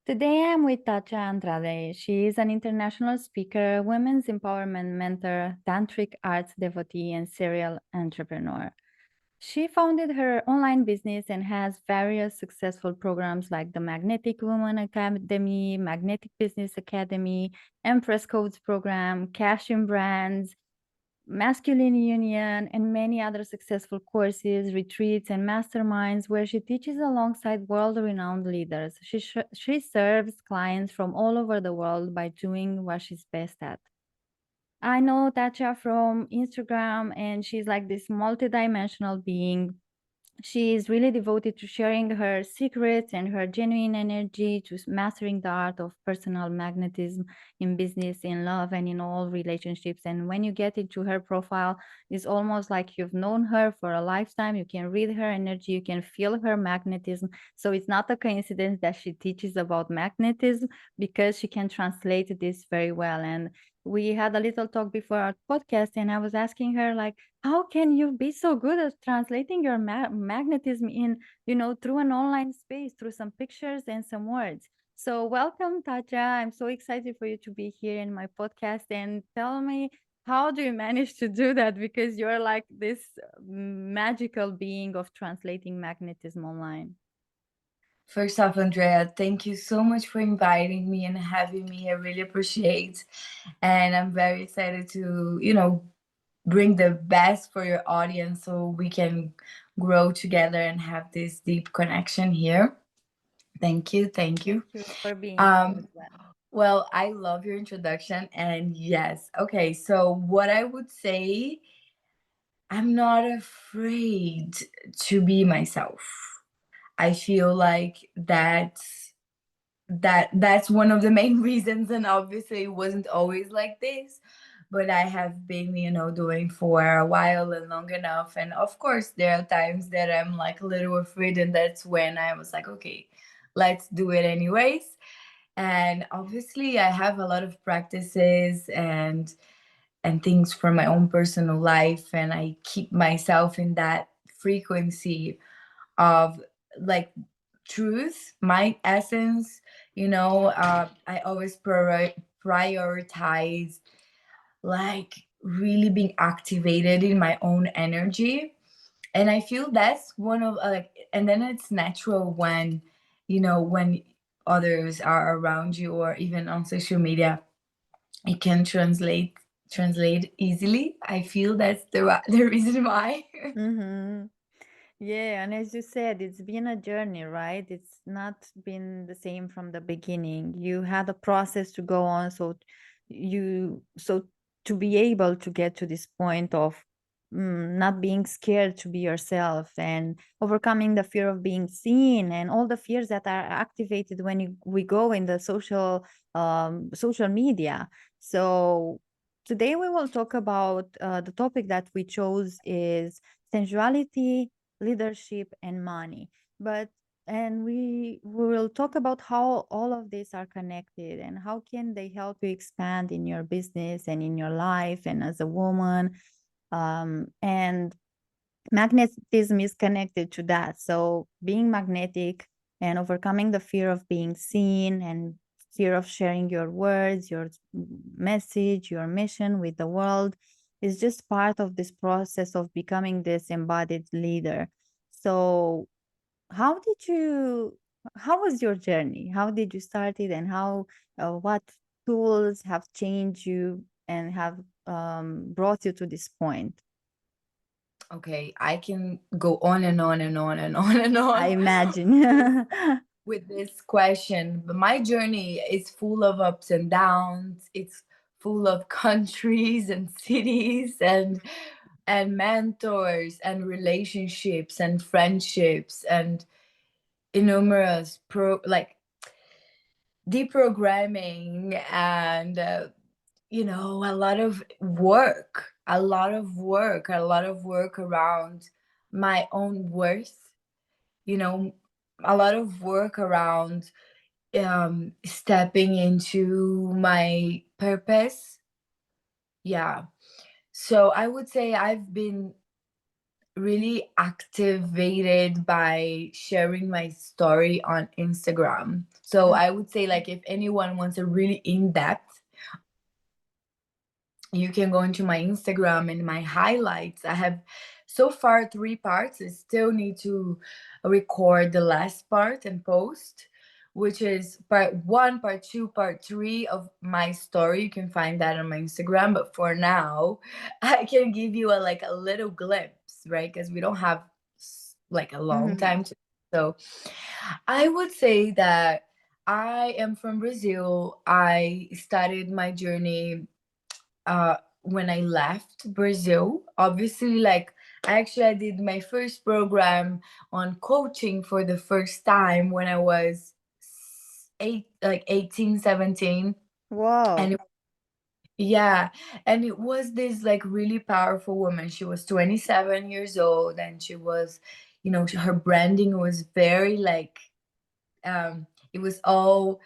Today I'm with Thatja Andrade. She is an international speaker, women's empowerment mentor, tantric arts devotee, and serial entrepreneur. She founded her online business and has various successful programs like the Magnetic Woman Academy, Magnetic Business Academy, Empress Codes program, Cash in Brands, Masculine Union, and many other successful courses, retreats, and masterminds where she teaches alongside world renowned leaders. She serves clients from all over the world by doing what she's best at. I know Tatcha from Instagram, and she's like this multidimensional being. She is really devoted to sharing her secrets and her genuine energy to mastering the art of personal magnetism in business, in love, and in all relationships. And when you get into her profile, it's almost like you've known her for a lifetime. You can read her energy, you can feel her magnetism. So it's not a coincidence that she teaches about magnetism because she can translate this very well. And we had a little talk before our podcast, and I was asking her, like, how can you be so good at translating your magnetism in, through an online space, through some pictures and some words? So welcome, Tatja. I'm so excited for you to be here in my podcast, and tell me, how do you manage to do that? Because you're like this magical being of translating magnetism online. First off, Andrea, thank you so much for inviting me and having me. I really appreciate. And I'm very excited to, bring the best for your audience so we can grow together and have this deep connection here. Thank you. Thank you. Thank you for being here as Um, well. well, I love your introduction. And yes, okay. So, what I would say, I'm not afraid to be myself. I feel like that's one of the main reasons, and obviously it wasn't always like this, but I have been doing for a while and long enough. And of course there are times that I'm like a little afraid, and that's when I was like, okay, let's do it anyways. And obviously I have a lot of practices and things for my own personal life, and I keep myself in that frequency of like truth, my essence. I always prioritize like really being activated in my own energy. And I feel that's one of like, and then it's natural when, when others are around you or even on social media, it can translate easily. I feel that's the reason why. Mm-hmm. Yeah, and as you said, it's been a journey, right? It's not been the same from the beginning. You had a process to go on, so to be able to get to this point of not being scared to be yourself and overcoming the fear of being seen and all the fears that are activated when we go in the social media. So today we will talk about the topic that we chose is sensuality, leadership, and money. But and we will talk about how all of these are connected and how can they help you expand in your business and in your life and as a woman. And magnetism is connected to that. So being magnetic and overcoming the fear of being seen and fear of sharing your words, your message, your mission with the world is just part of this process of becoming this embodied leader. So how did you how was your journey? How did you start it, and what tools have changed you and have brought you to this point? Okay, I can go on and on and on and on and I on with imagine. with this question. But my journey is full of ups and downs. It's full of countries and cities and mentors and relationships and friendships and innumerous deprogramming and a lot of work, a lot of work around my own worth, you know a lot of work around stepping into my purpose. Yeah, so I would say I've been really activated by sharing my story on Instagram. So I would say, like, if anyone wants a really in-depth, you can go into my Instagram and my highlights. I have so far 3 parts. I still need to record the last part and post, which is part 1, part 2, part 3 of my story. You can find that on my Instagram. But for now, I can give you a little glimpse, right? Because we don't have like a long Mm-hmm. time to. So I would say that I am from Brazil. I started my journey when I left Brazil. Obviously, like, I did my first program on coaching for the first time when I was 18, 17. And Wow. yeah, and it was this like really powerful woman. She was 27 years old, and she was, her branding was very like, it was all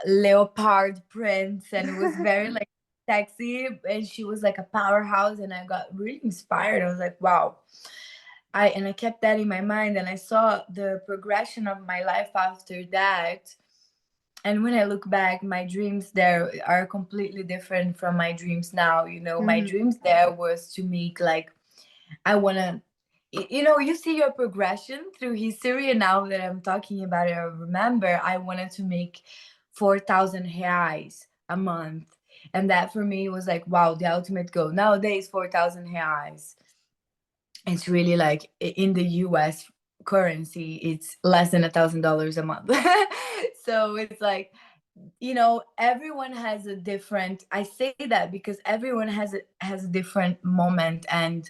leopard prints, and it was very like sexy, and she was like a powerhouse, and I got really inspired. I was like, wow. I kept that in my mind, and I saw the progression of my life after that. And when I look back, my dreams there are completely different from my dreams now. My Mm-hmm. dreams there was to make like, I want to, you see your progression through history. And now that I'm talking about it, I remember I wanted to make 4,000 reais a month. And that for me was like, wow, the ultimate goal. Nowadays, 4,000 reais, it's really like in the US currency, it's less than $1,000 a month. So it's like, everyone has a different, I say that because everyone has a different moment and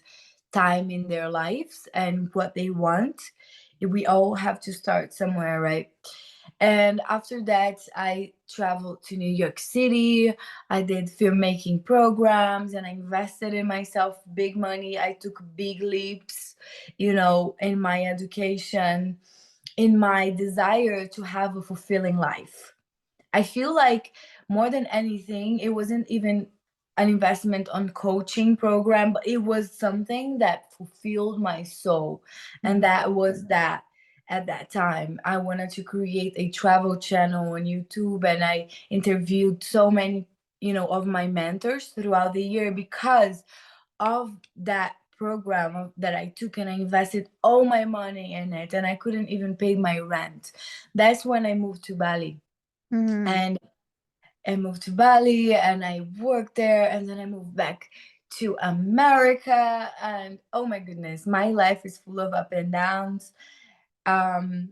time in their lives and what they want. We all have to start somewhere, right? And after that, I traveled to New York City. I did filmmaking programs, and I invested in myself big money. I took big leaps, in my education, in my desire to have a fulfilling life. I feel like more than anything, it wasn't even an investment on coaching program, but it was something that fulfilled my soul. And that was that at that time. I wanted to create a travel channel on YouTube, and I interviewed so many, of my mentors throughout the year because of that program that I took, and I invested all my money in it, and I couldn't even pay my rent. That's when I moved to Bali. Mm-hmm. And I moved to Bali, and I worked there, and then I moved back to America. And oh my goodness, my life is full of up and downs. Um,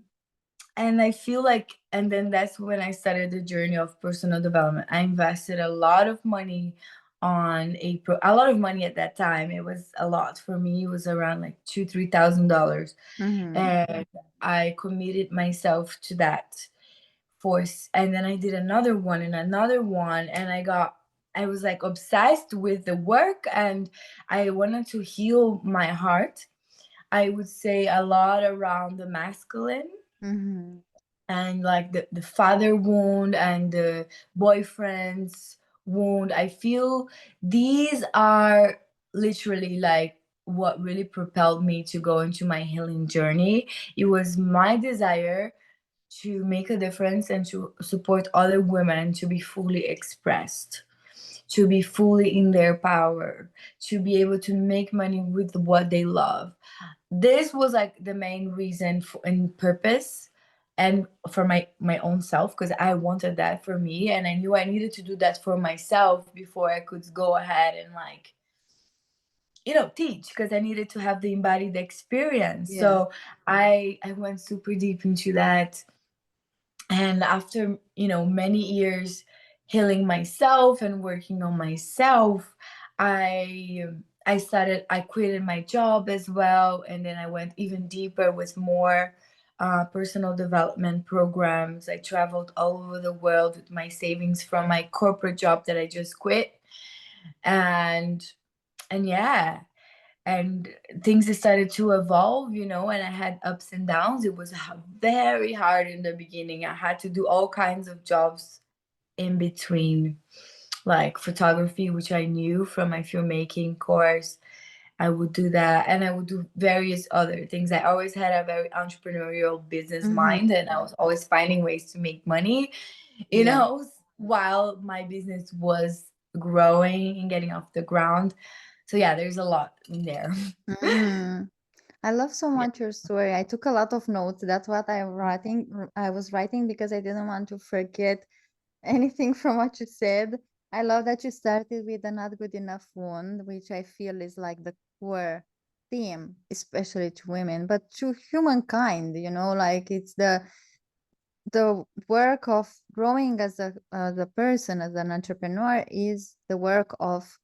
and I feel like, and then that's when I started the journey of personal development. I invested a lot of money on a lot of money at that time. It was a lot for me. It was around like $2,000, $3,000, Mm-hmm. and I committed myself to that force. And then I did another one and another one, and I was like obsessed with the work, and I wanted to heal my heart. I would say a lot around the masculine, Mm-hmm. and like the father wound and the boyfriend's wound. I feel these are literally like what really propelled me to go into my healing journey. It was my desire to make a difference and to support other women to be fully expressed, to be fully in their power, to be able to make money with what they love. This was like the main reason and purpose, and for my own self, because I wanted that for me, and I knew I needed to do that for myself before I could go ahead and like, teach, because I needed to have the embodied experience. Yeah. So I went super deep into that. And after, many years healing myself and working on myself, i I quitted my job as well, and then I went even deeper with more personal development programs. I traveled all over the world with my savings from my corporate job that I just quit. And yeah, and things started to evolve, and I had ups and downs. It was very hard in the beginning. I had to do all kinds of jobs in between, like photography, which I knew from my filmmaking course, I would do that, and I would do various other things. I always had a very entrepreneurial business Mm-hmm. mind, and I was always finding ways to make money, you Yeah. know, while my business was growing and getting off the ground. So yeah, there's a lot in there. Mm. I love so Yeah. much your story. I took a lot of notes. That's what I was writing because I didn't want to forget anything from what you said. I love that you started with a not good enough wound, which I feel is like the core theme, especially to women, but to humankind, like it's the work of growing as a person, as an entrepreneur is the work of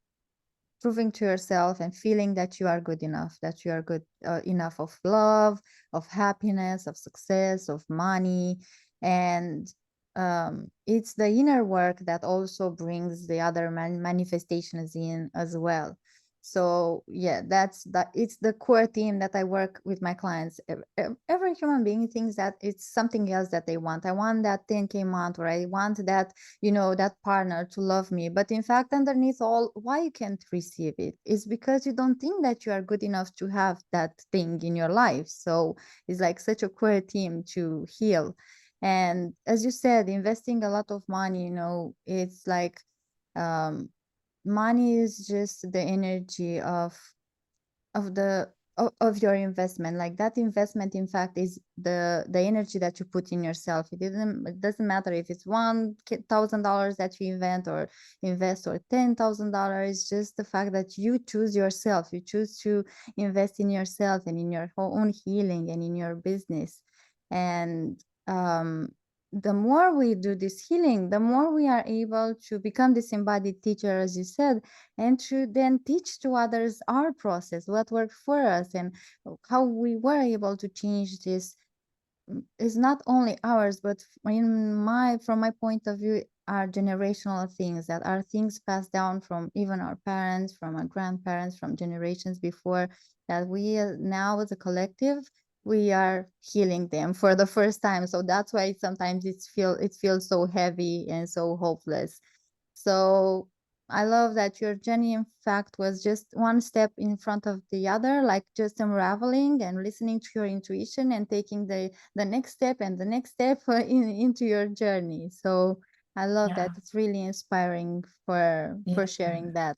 proving to yourself and feeling that you are good enough, that you are good enough of love, of happiness, of success, of money. And it's the inner work that also brings the other manifestations in as well. So yeah, it's the core theme that I work with my clients. Every human being thinks that it's something else that they want. I want that 10K month, or I want that, that partner to love me. But in fact, underneath all, why you can't receive it is because you don't think that you are good enough to have that thing in your life. So it's like such a core theme to heal. And as you said, investing a lot of money, it's like um, money is just the energy of your investment. Like that investment in fact is the energy that you put in yourself. It doesn't matter if it's $1,000 that you invest or $10,000. Just the fact that you choose yourself, you choose to invest in yourself and in your own healing and in your business. And the more we do this healing, the more we are able to become this embodied teacher, as you said, and to then teach to others our process, what worked for us, and how we were able to change this. Is not only ours, but from my point of view, are generational things, that are things passed down from even our parents, from our grandparents, from generations before, that we now as a collective, we are healing them for the first time. So that's why sometimes it feels so heavy and so hopeless. So I love that your journey, in fact, was just one step in front of the other, like just unraveling and listening to your intuition and taking the next step and the next step into your journey. So I love that. Yeah. It's really inspiring for Yeah. sharing that.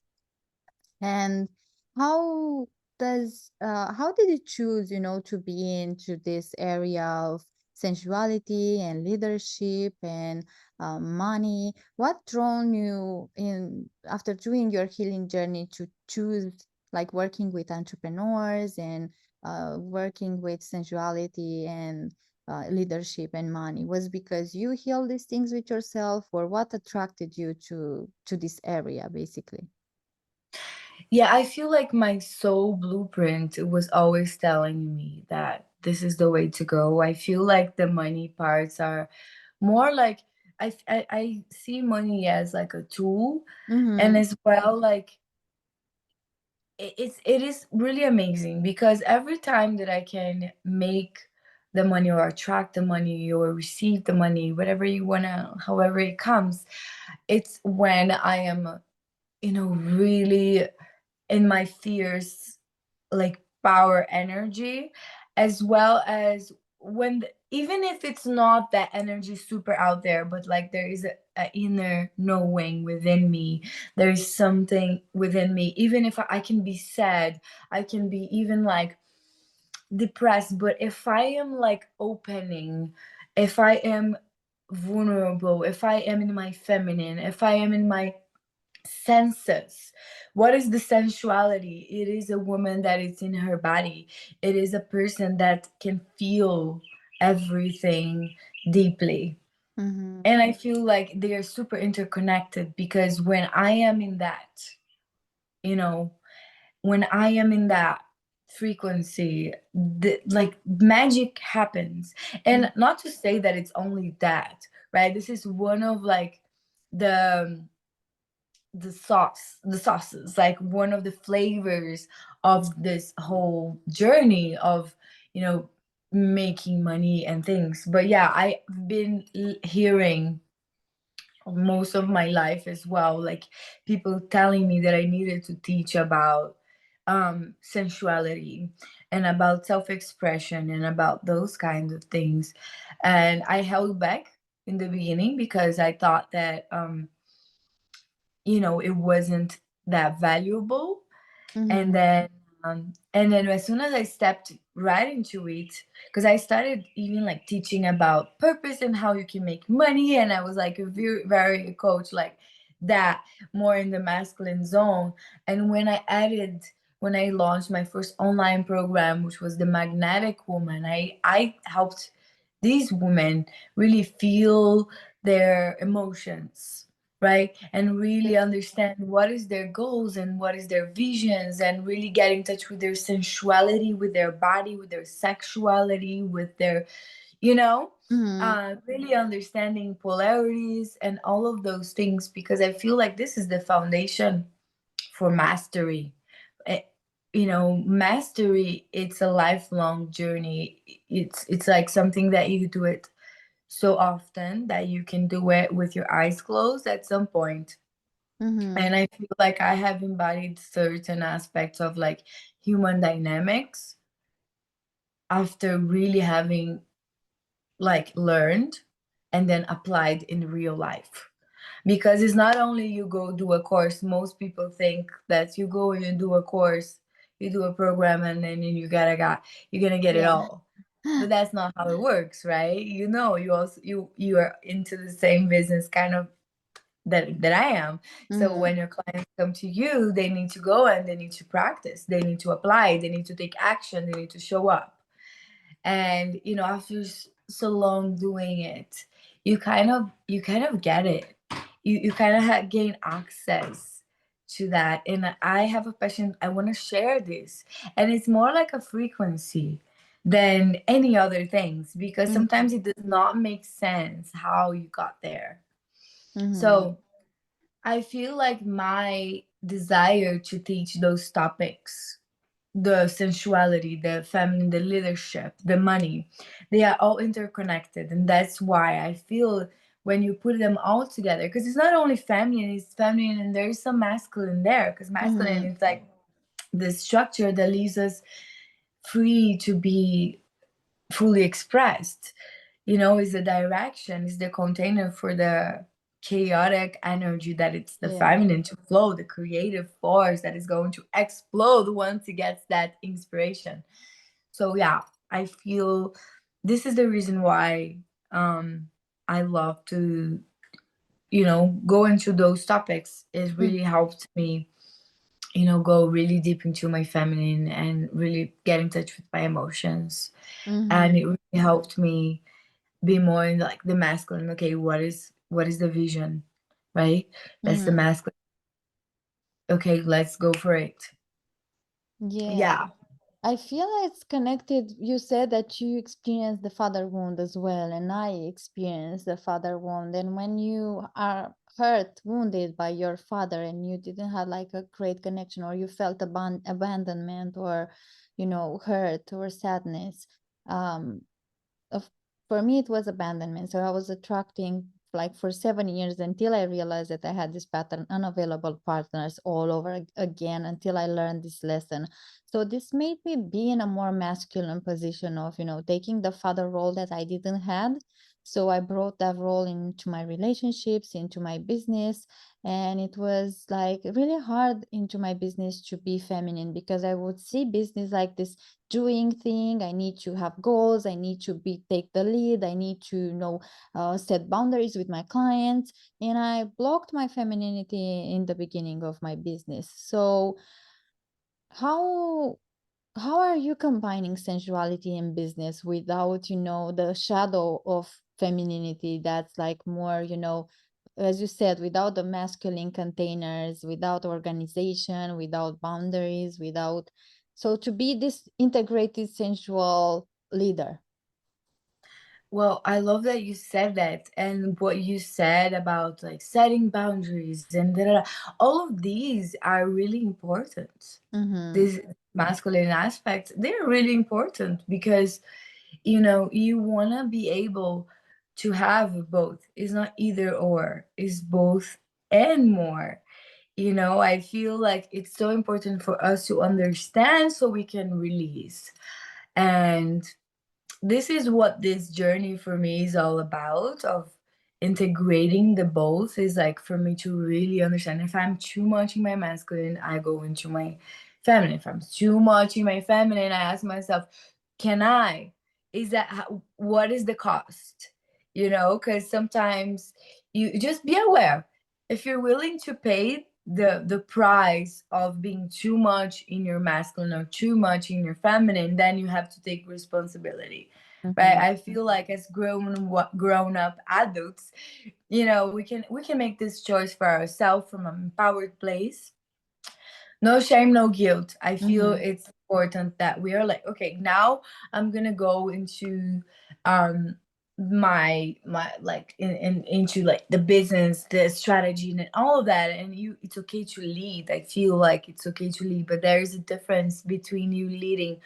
And how how did you choose, to be into this area of sensuality and leadership and money? What drawn you in after doing your healing journey to choose like working with entrepreneurs and working with sensuality and leadership and money? Was because you healed these things with yourself, or what attracted you to this area, basically? Yeah, I feel like my soul blueprint was always telling me that this is the way to go. I feel like the money parts are more like I see money as like a tool, and Mm-hmm. as well like it is really amazing because every time that I can make the money or attract the money or receive the money, whatever you wanna, however it comes, it's when I am, really in my fierce like power energy, as well as when even if it's not that energy super out there, but like there is a inner knowing within me, there is something within me, even if I can be sad, I can be even like depressed, but if I am like opening, if I am vulnerable, if I am in my feminine, if I am in my senses. What is the sensuality? It is a woman that is in her body. It is a person that can feel everything deeply. Mm-hmm. And I feel like they are super interconnected because when I am in that, you know, when I am in that frequency, like magic happens. And not to say that it's only that, right? This is one of like the the sauces, like one of the flavors of this whole journey of, you know making money and things. But yeah, I've been hearing most of my life as well, like people telling me that I needed to teach about sensuality and about self-expression and about those kinds of things. And I held back in the beginning because I thought that it wasn't that valuable. And Mm-hmm. then as soon as I stepped right into it, because I started even like teaching about purpose and how you can make money, and I was like a very, very coach like that, more in the masculine zone. And when I launched my first online program, which was the Magnetic Woman, I helped these women really feel their emotions, right, and really understand what is their goals and what is their visions, and really get in touch with their sensuality, with their body, with their sexuality, with their you know Mm-hmm. really understanding polarities and all of those things, because I feel like this is the foundation for mastery. Eh, mastery, it's a lifelong journey. It's like something that you do it so often that you can do it with your eyes closed at some point. Mm-hmm. And I feel like I have embodied certain aspects of like human dynamics after really having like learned and then applied in real life. Because it's not only you go do a course. Most people think that you go and you do a course, you do a program, and then you're gonna get it Yeah. all. But that's not how it works, right? You also you are into the same business kind of that I am. So Mm-hmm. when your clients come to you, they need to go and they need to practice, they need to apply, they need to take action, they need to show up. And after so long doing it, you kind of get it. You kind of gain access to that. And I have a passion, I want to share this. And it's more like a frequency than any other things, because Mm-hmm. sometimes it does not make sense how you got there. Mm-hmm. So I feel like my desire to teach those topics, the sensuality, the feminine, the leadership, the money, they are all interconnected. And that's why I feel when you put them all together, because it's not only feminine, it's feminine and there's some masculine there, because masculine Mm-hmm. is like the structure that leaves us free to be fully expressed. Is the direction, is the container for the chaotic energy that it's the Yeah. feminine to flow, the creative force that is going to explode once it gets that inspiration. So yeah, I feel this is the reason why I love to go into those topics. It really helped me go really deep into my feminine and really get in touch with my emotions. And Mm-hmm. it really helped me be more in like the masculine. Okay, what is the vision, right? That's the Mm-hmm. masculine. Okay, let's go for it. Yeah. Yeah. I feel it's connected. You said that you experienced the father wound as well, and I experienced the father wound. And when you are hurt, wounded by your father, and you didn't have like a great connection, or you felt abandonment, or hurt or sadness, um, of for me it was abandonment. So I was attracting like for 7 years until I realized that I had this pattern, unavailable partners all over again, until I learned this lesson. So this made me be in a more masculine position of taking the father role that I didn't had. So I brought that role into my relationships, into my business. And it was like really hard into my business to be feminine, because I would see business like this doing thing. I need to have goals, I need to be take the lead, I need to set boundaries with my clients. And I blocked my femininity in the beginning of my business. So how how are you combining sensuality and business without the shadow of femininity, that's like more, as you said, without the masculine containers, without organization, without boundaries, without, so to be this integrated sensual leader? Well, I love that you said that, and what you said about like setting boundaries and da, da, da. All of these are really important. Mm-hmm. These masculine aspects, they're really important because you want to be able to have both. It's not either or, it's both and more. You know, I feel like it's so important for us to understand so we can release. And this is what this journey for me is all about, of integrating the both, is like for me to really understand if I'm too much in my masculine, I go into my feminine. If I'm too much in my feminine, I ask myself, can I, is that how, what is the cost, you know? Because sometimes you just be aware, if you're willing to pay the price of being too much in your masculine or too much in your feminine, then you have to take responsibility. Right, I feel like as grown up adults, you know, we can make this choice for ourselves from an empowered place. No shame, no guilt. I feel it's important that we are like, okay, now I'm gonna go into um my like into like the business, the strategy and all of that. And you, it's okay to lead. I feel like it's okay to lead, but there is a difference between you leading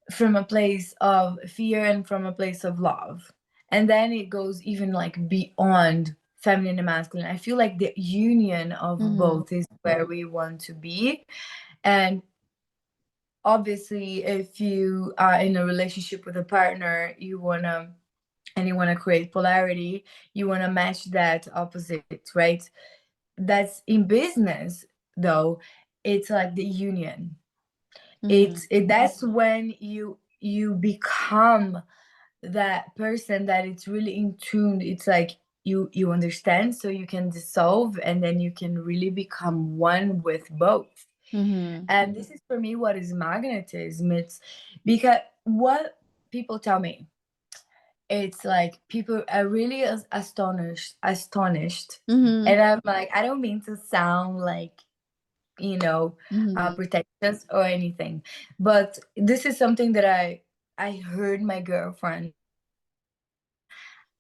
from a place of fear and from a place of love. And then it goes even like beyond feminine and masculine. I feel like the union of both is where we want to be. And obviously, if you are in a relationship with a partner, you want to create polarity, you want to match that opposite, right? That's in business, though, it's like the union. That's when you become that person that it's really in tune. It's like you understand, so you can dissolve, and then you can really become one with both. And this is for me what is magnetism. It's because what people tell me, it's like people are really astonished, and I'm like, I don't mean to sound like, you know, pretentious or anything, but this is something that I heard my girlfriend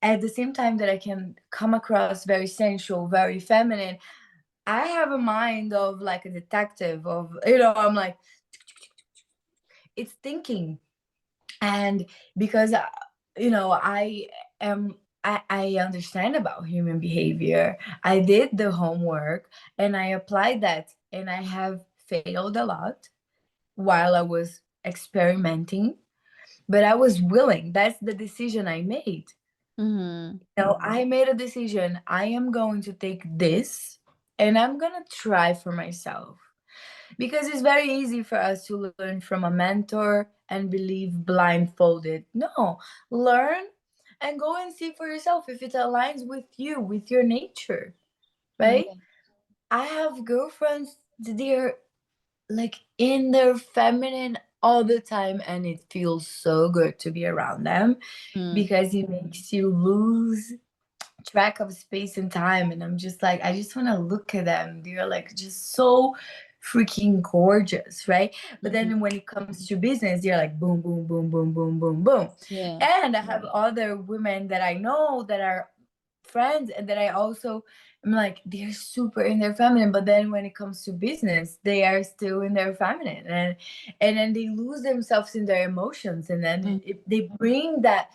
at the same time that I can come across very sensual, very feminine. I have a mind of like a detective, of, you know, I'm like, it's thinking. And because, you know, I understand about human behavior. I did the homework and I applied that, and I have failed a lot while I was experimenting, but I was willing. That's the decision I made. No, I made a decision. I am going to take this and I'm going to try for myself. Because it's very easy for us to learn from a mentor and believe blindfolded. No, learn and go and see for yourself if it aligns with you, with your nature, right? I have girlfriends, they're like in their feminine all the time, and it feels so good to be around them because it makes you lose track of space and time. And I'm just like, I just want to look at them. They're like just so freaking gorgeous, right? But then when it comes to business, they're like boom, boom, boom, boom, boom, boom, boom. And I have other women that I know that are friends and that I also, I'm like, they're super in their feminine, but then when it comes to business, they are still in their feminine, and then they lose themselves in their emotions, and then they bring that,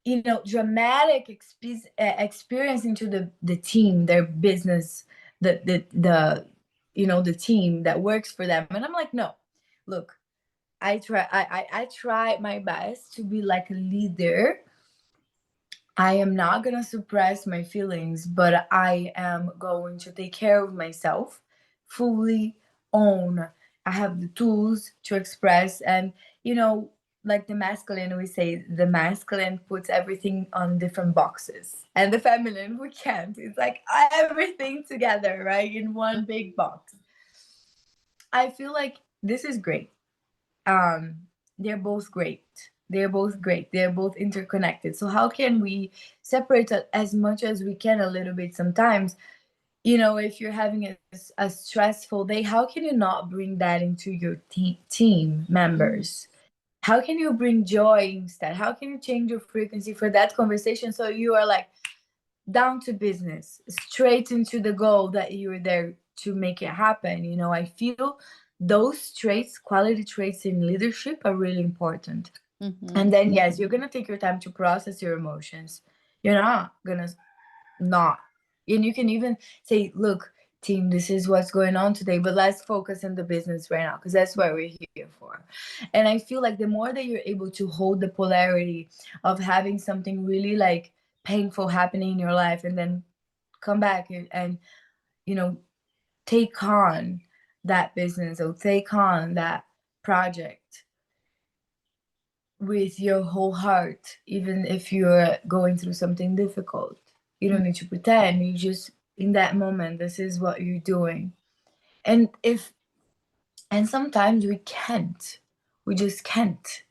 you know, dramatic experience into the team, their business, the you know, the team that works for them. And I'm like, no, look, I try my best to be like a leader. I am not gonna suppress my feelings, but I am going to take care of myself, fully own. I have the tools to express, and you know, like the masculine, we say the masculine puts everything on different boxes, and the feminine, we can't. It's like everything together, right, in one big box. I feel like this is great. They're both great. They're both great. They're both interconnected. So how can we separate it as much as we can a little bit sometimes? You know, if you're having a stressful day, how can you not bring that into your team members? How can you bring joy instead? How can you change your frequency for that conversation so you are like down to business, straight into the goal that you're there to make it happen? You know, I feel those traits, quality traits in leadership, are really important. And then, yes, you're going to take your time to process your emotions. You're not going to not. And you can even say, look, team, this is what's going on today, but let's focus on the business right now, because that's what we're here for. And I feel like the more that you're able to hold the polarity of having something really like painful happening in your life, and then come back and you know, take on that business or take on that project with your whole heart, even if you're going through something difficult. You don't need to pretend. You just, in that moment, this is what you're doing. And sometimes we can't. We just can't.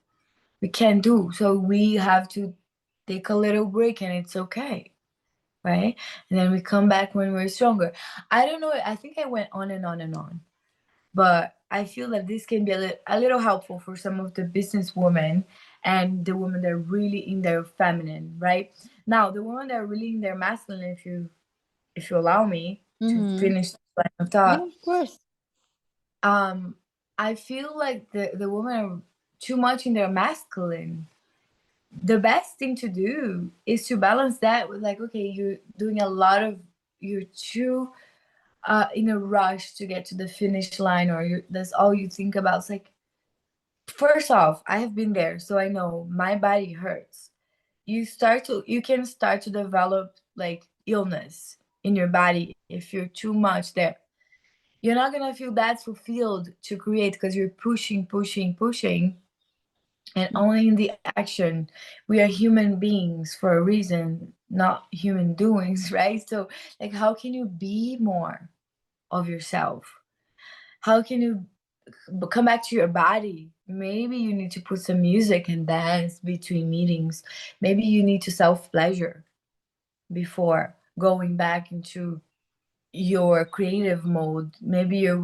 We can't do. So we have to take a little break, and it's okay. Right? And then we come back when we're stronger. I don't know. I think I went on and on and on. But I feel that this can be a little helpful for some of the business women and the women that are really in their feminine, right? Now, the women that are really in their masculine, if you allow me to finish the line of Yeah, thought, of course. I feel like the women are too much in their masculine. The best thing to do is to balance that with, like, okay, you're doing a lot of, you're too in a rush to get to the finish line, or that's all you think about. It's like, first off, I have been there, so I know my body hurts. You can start to develop like illness in your body if you're too much there. You're not gonna feel that fulfilled to create, because you're pushing, and only in the action. We are human beings for a reason, not human doings, right? So, like, how can you be more of yourself? How can you come back to your body? Maybe you need to put some music and dance between meetings. Maybe you need to self pleasure before going back into your creative mode. Maybe you're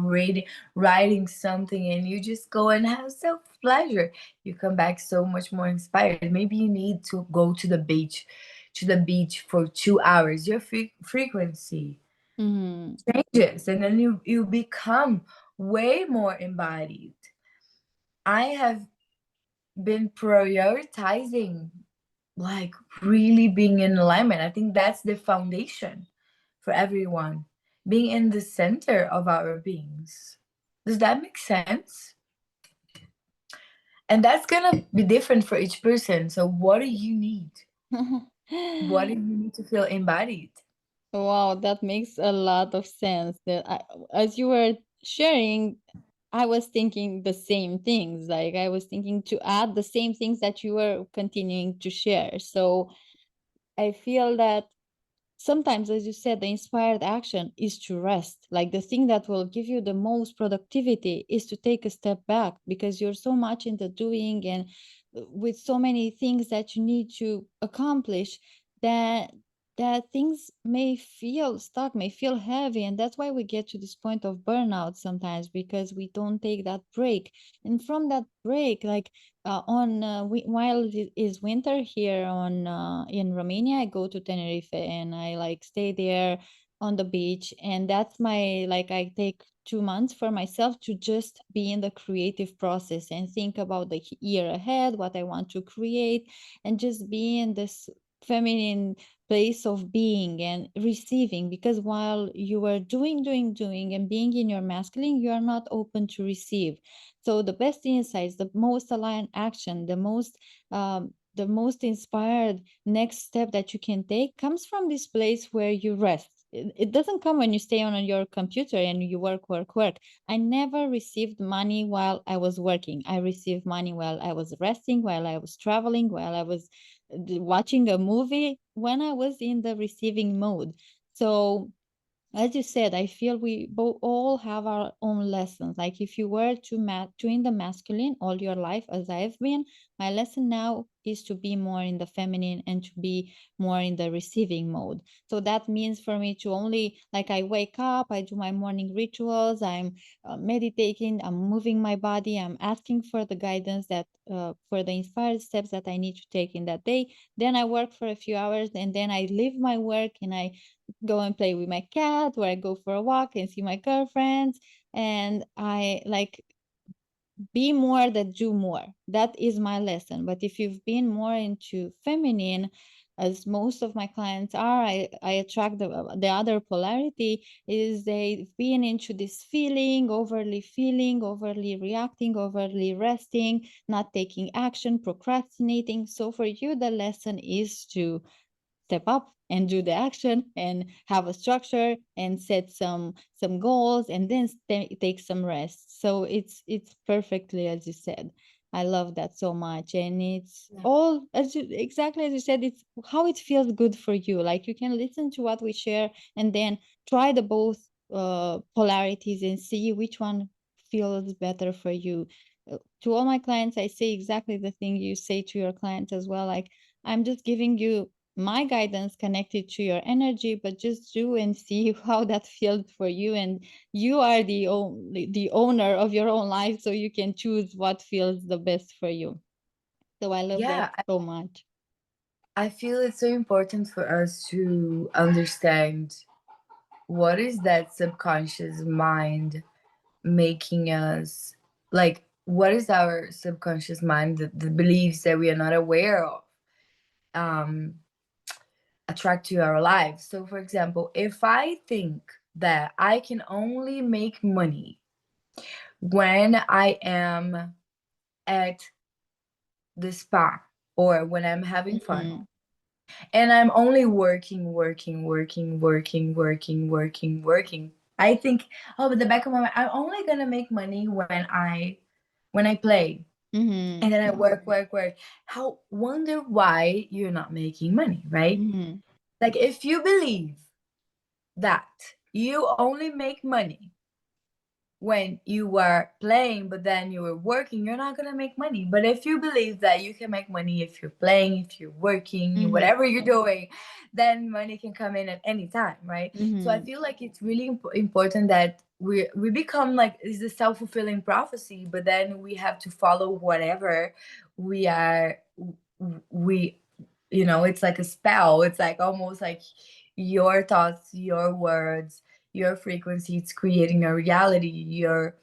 writing something and you just go and have self pleasure. You come back so much more inspired. Maybe you need to go to the beach for 2 hours. Your frequency changes, and then you become way more embodied. I have been prioritizing, like, really being in alignment. I think that's the foundation for everyone, being in the center of our beings. Does that make sense? And that's gonna be different for each person. So what do you need? What do you need to feel embodied? Wow, that makes a lot of sense. As you were sharing, I was thinking the same things. Like I was thinking to add the same things that you were continuing to share. So I feel that sometimes, as you said, the inspired action is to rest. Like the thing that will give you the most productivity is to take a step back, because you're so much in the doing and with so many things that you need to accomplish, that things may feel stuck, may feel heavy. And that's why we get to this point of burnout sometimes, because we don't take that break. And from that break, like while it is winter here on in Romania, I go to Tenerife and I like stay there on the beach, and that's my, like, I take 2 months for myself to just be in the creative process and think about the year ahead, what I want to create, and just be in this feminine place of being and receiving. Because while you are doing and being in your masculine, you are not open to receive. So the best insights, the most aligned action, the most inspired next step that you can take comes from this place where you rest. It doesn't come when you stay on your computer and you work. I never received money while I was working. I received money while I was resting, while I was traveling, while I was watching a movie, when I was in the receiving mode. So as you said, I feel we both all have our own lessons. Like if you were to in the masculine all your life, as I've been, my lesson now is to be more in the feminine and to be more in the receiving mode. So that means for me to only, like, I wake up, I do my morning rituals, I'm meditating, I'm moving my body, I'm asking for the guidance that for the inspired steps that I need to take in that day. Then I work for a few hours, and then I leave my work and I go and play with my cat, where I go for a walk and see my girlfriends, and I like be more that do more. That is my lesson. But if you've been more into feminine, as most of my clients are, I attract the other polarity, is they've been into this feeling, overly reacting, overly resting, not taking action, procrastinating. So for you, the lesson is to step up and do the action and have a structure and set some goals, and then take some rest. So it's perfectly as you said. I love that so much, and it's Yeah. all exactly as you said. It's how it feels good for you. Like, you can listen to what we share and then try the both polarities and see which one feels better for you. To all my clients, I say exactly the thing you say to your clients as well. Like, I'm just giving you my guidance connected to your energy, but just do and see how that feels for you. And you are the owner of your own life, so you can choose what feels the best for you. So I love that Yeah, so much. I feel it's so important for us to understand what is that subconscious mind making us, like, what is our subconscious mind, the beliefs that we are not aware of, um attract to our lives. So for example, if I think that I can only make money when I am at the spa or when I'm having fun, Mm-hmm. and I'm only working, I think, oh, but the back of my mind, I'm only gonna make money when I play. Mm-hmm. And then I work. How wonder why you're not making money, right? Mm-hmm. Like, if you believe that you only make money when you were playing, but then you were working, you're not gonna make money. But if you believe that you can make money if you're playing, if you're working, Mm-hmm. whatever you're doing, then money can come in at any time, right? So I Mm-hmm. feel like it's really important that we become like, it's a self-fulfilling prophecy, but then we have to follow whatever we are, we it's like a spell. It's like almost like your thoughts, your words, your frequency, it's creating a reality. Your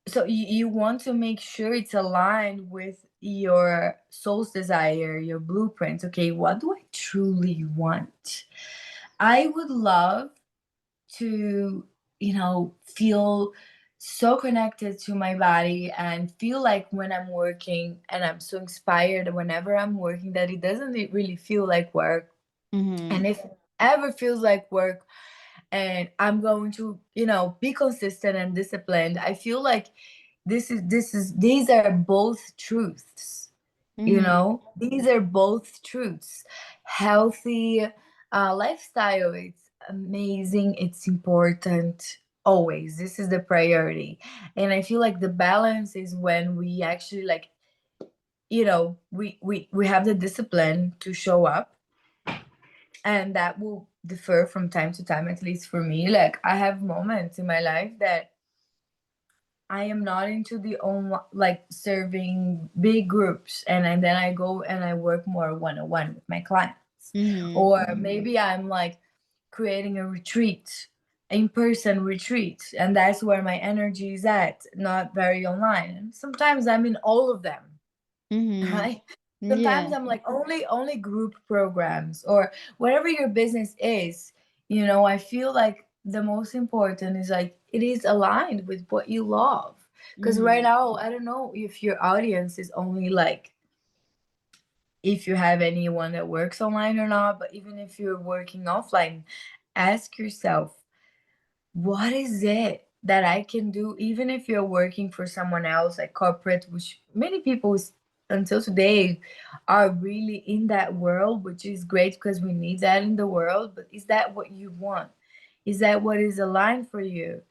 So you want to make sure it's aligned with your soul's desire, your blueprint. Okay, what do I truly want? I would love to, feel so connected to my body and feel like when I'm working, and I'm so inspired whenever I'm working, that it doesn't really feel like work. Mm-hmm. And if it ever feels like work, and I'm going to, be consistent and disciplined, I feel like these are both truths. Mm-hmm. These are both truths. Healthy lifestyle, it's amazing, it's important. Always, this is the priority. And I feel like the balance is when we actually, like, we have the discipline to show up, and that will differ from time to time. At least for me, like, I have moments in my life that I am not into the own, like, serving big groups, and then I go and I work more one-on-one with my clients. Mm-hmm. Or maybe I'm like creating a retreat, in-person retreat, and that's where my energy is at, not very online. And sometimes I'm in all of them. Mm-hmm. Right? Sometimes Yeah. I'm like, only group programs, or whatever your business is. I feel like the most important is, like, it is aligned with what you love. Because right Mm-hmm. now, I don't know if your audience is only like, if you have anyone that works online or not, but even if you're working offline, ask yourself, what is it that I can do, even if you're working for someone else, like corporate, which many people until today are really in that world, which is great because we need that in the world. But is that what you want? Is that what is aligned for you?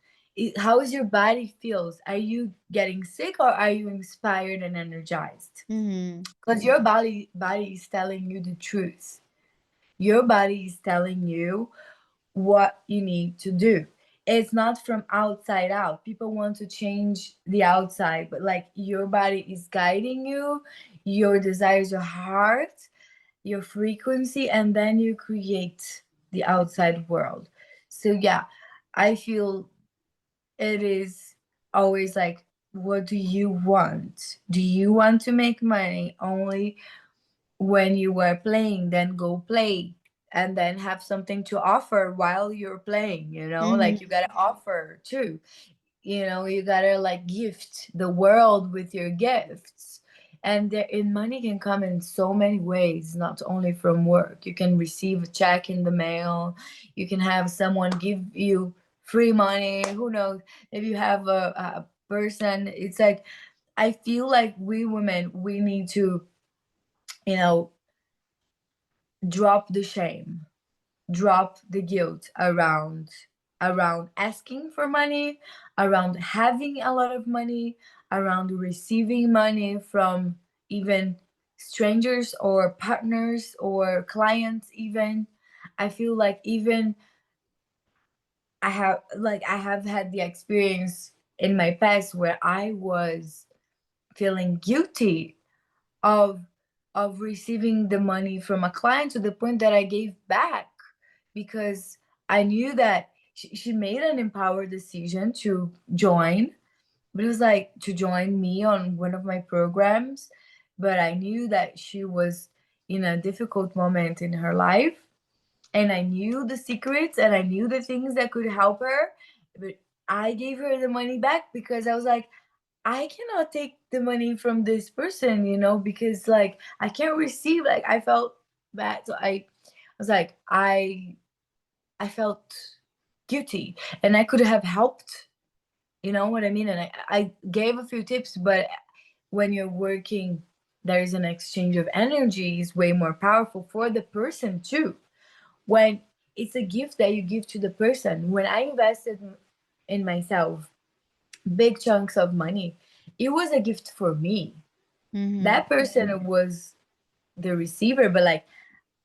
How is your body feels? Are you getting sick, or are you inspired and energized? Mm-hmm. Because your body is telling you the truth. Your body is telling you what you need to do. It's not from outside out. People want to change the outside, but, like, your body is guiding you, your desires, your heart, your frequency, and then you create the outside world. So yeah, I feel it is always like, what do you want? Do you want to make money only when you are playing, then go play and then have something to offer while you're playing, you know, Mm-hmm. like you gotta offer too, you know, you gotta like gift the world with your gifts. And there, and money can come in so many ways, not only from work. You can receive a check in the mail, you can have someone give you free money, who knows, maybe you have a person. It's like, I feel like we women, we need to, you know, drop the shame, drop the guilt around asking for money, around having a lot of money, around receiving money from even strangers or partners or clients even. I feel like even I have had the experience in my past where I was feeling guilty of receiving the money from a client, to the point that I gave back, because I knew that she made an empowered decision to join, but it was like to join me on one of my programs. But I knew that she was in a difficult moment in her life, and I knew the secrets and I knew the things that could help her. But I gave her the money back because I was like, I cannot take the money from this person, you know, because like I can't receive. Like I felt bad, so I was like, I felt guilty, and I could have helped. You know what I mean? And I gave a few tips, but when you're working, there is an exchange of energy is way more powerful for the person too. When it's a gift that you give to the person. When I invested in myself big chunks of money, it was a gift for me. Mm-hmm. That person was the receiver, but like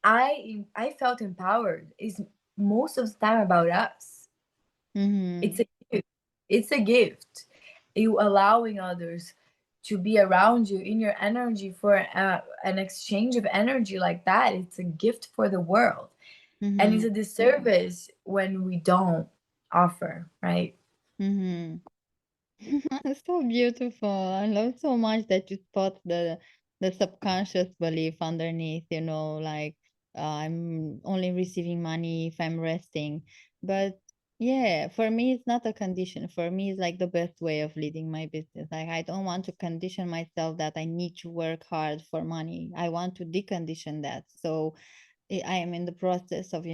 I felt empowered. It's most of the time about us. Mm-hmm. It's a gift. It's a gift. You allowing others to be around you in your energy for an exchange of energy like that. It's a gift for the world, and Mm-hmm. it's a disservice when we don't offer, right? Mm-hmm. It's so beautiful. I love so much that you put the subconscious belief underneath, like I'm only receiving money if I'm resting. But yeah, for me it's not a condition. For me it's like the best way of leading my business. Like I don't want to condition myself that I need to work hard for money. I want to decondition that. So I am in the process of,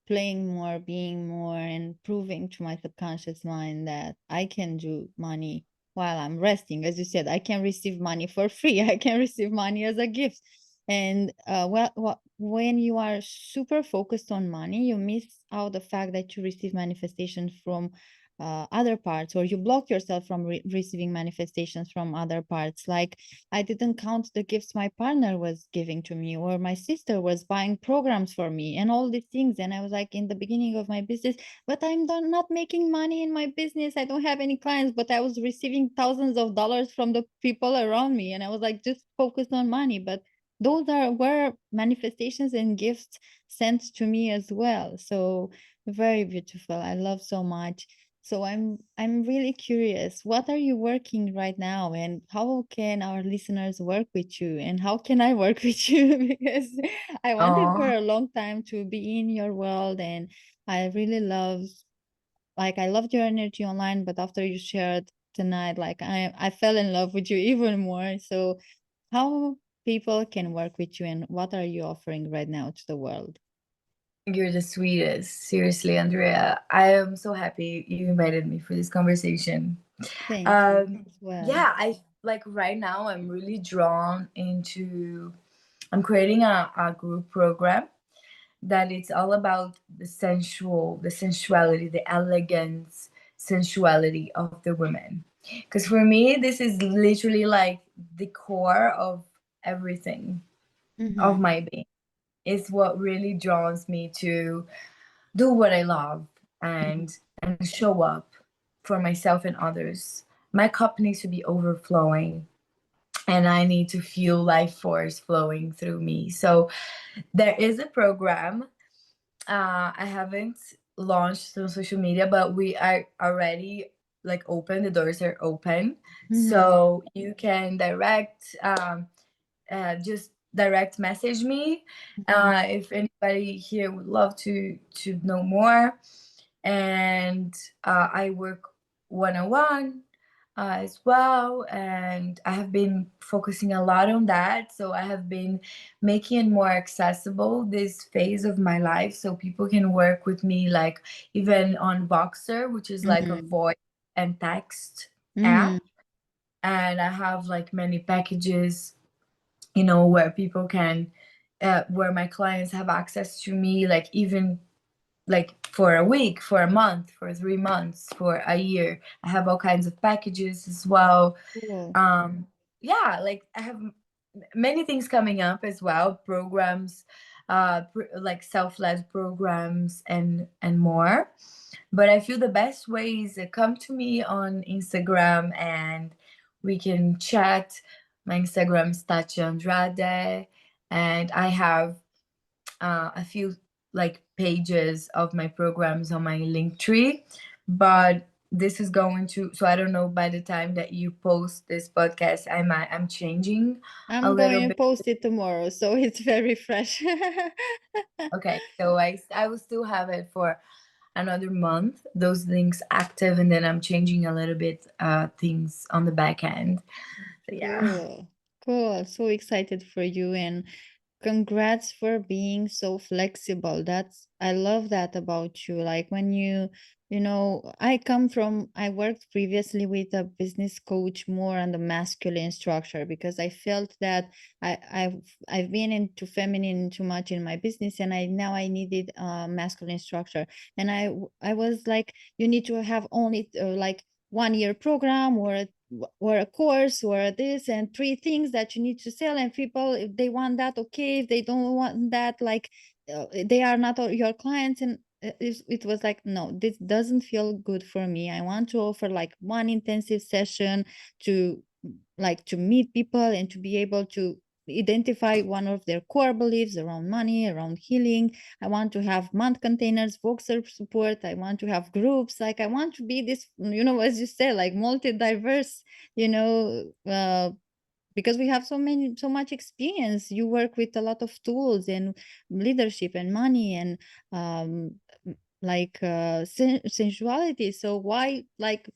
playing more, being more, and proving to my subconscious mind that I can do money while I'm resting. As you said, I can receive money for free. I can receive money as a gift. And when you are super focused on money, you miss out the fact that you receive manifestations from other parts, or you block yourself from receiving manifestations from other parts. Like I didn't count the gifts my partner was giving to me, or my sister was buying programs for me, and all these things. And I was like, in the beginning of my business, but I'm not making money in my business. I don't have any clients, but I was receiving thousands of dollars from the people around me. And I was like, just focused on money. But those were manifestations and gifts sent to me as well. So very beautiful. I love so much. So I'm really curious, what are you working right now, and how can our listeners work with you, and how can I work with you? Because I wanted for Oh, a long time to be in your world, and I really I loved your energy online, but after you shared tonight, like I fell in love with you even more. So how people can work with you, and what are you offering right now to the world? you're the sweetest. Seriously, Andrea. I am so happy you invited me for this conversation. Thank you Um, as well. yeah, I like right now I'm really drawn into, I'm creating a group program that it's all about the sensual, the sensuality, the elegance, sensuality of the women. Because for me, this is literally like the core of everything of Mm-hmm. my being. It's what really draws me to do what I love and show up for myself and others. My cup needs to be overflowing, and I need to feel life force flowing through me. So there is a program. I haven't launched on social media, but we are already like open. The doors are open, Mm-hmm. so you can direct. Just direct message me Mhm. if anybody here would love to know more. And I work one-on-one as well, and I have been focusing a lot on that. So I have been making it more accessible this phase of my life, so people can work with me, like even on Voxer, which is like a Mhm. voice and text Mhm. app. And I have like many packages, you know, where people can where my clients have access to me, like even like for a week, for a month, for 3 months, for a year. I have all kinds of packages as well. Cool. Yeah, like I have many things coming up as well, programs, like self-led programs and more. But I feel the best way is to come to me on Instagram and we can chat. My Instagram is Thatja Andrade, and I have a few like pages of my programs on my link tree. But this is going to, so I don't know, by the time that you post this podcast, I'm changing a I'm little going to bit. post it tomorrow, so it's very fresh. Okay, so I will still have it for another month, those links active, and then I'm changing a little bit things on the back end. So yeah. Cool. Cool. So excited for you, and congrats for being so flexible. That's, I love that about you. Like when you know, I worked previously with a business coach more on the masculine structure because I felt that I've been into feminine too much in my business, and I needed a masculine structure. And I was like, you need to have only like 1 year program or a course or this and 3 things that you need to sell, and people, if they want that, okay, if they don't want that, like they are not your clients. And it was like, no, this doesn't feel good for me. I want to offer like one intensive session to like to meet people and to be able to identify one of their core beliefs around money, around healing. I want to have month containers, Voxer support. I want to have groups. Like I want to be this, you know, as you said, like multi-diverse, you know, because we have so much experience. You work with a lot of tools and leadership and money and like sensuality. So why like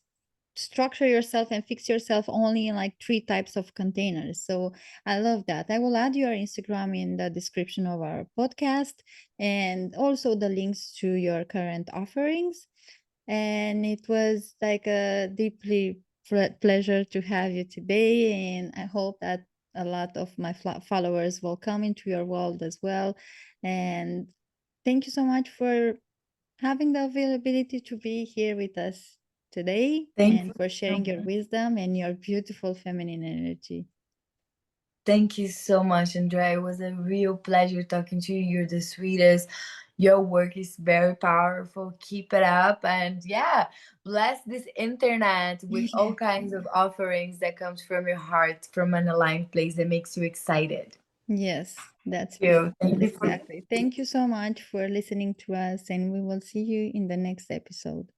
structure yourself and fix yourself only in like 3 types of containers? So I love that. I will add your Instagram in the description of our podcast, and also the links to your current offerings. And it was like a deeply pleasure to have you today, and I hope that a lot of my followers will come into your world as well. And thank you so much for having the availability to be here with us today Thank and you for so sharing your much. wisdom and your beautiful feminine energy. Thank you so much, Andrea. It was a real pleasure talking to you. You're the sweetest. Your work is very powerful. Keep it up. And yeah, bless this internet with all kinds of offerings that comes from your heart, from an aligned place that makes you excited. Yes, that's Thank you. Thank you for exactly. Thank you so much for listening to us, and we will see you in the next episode.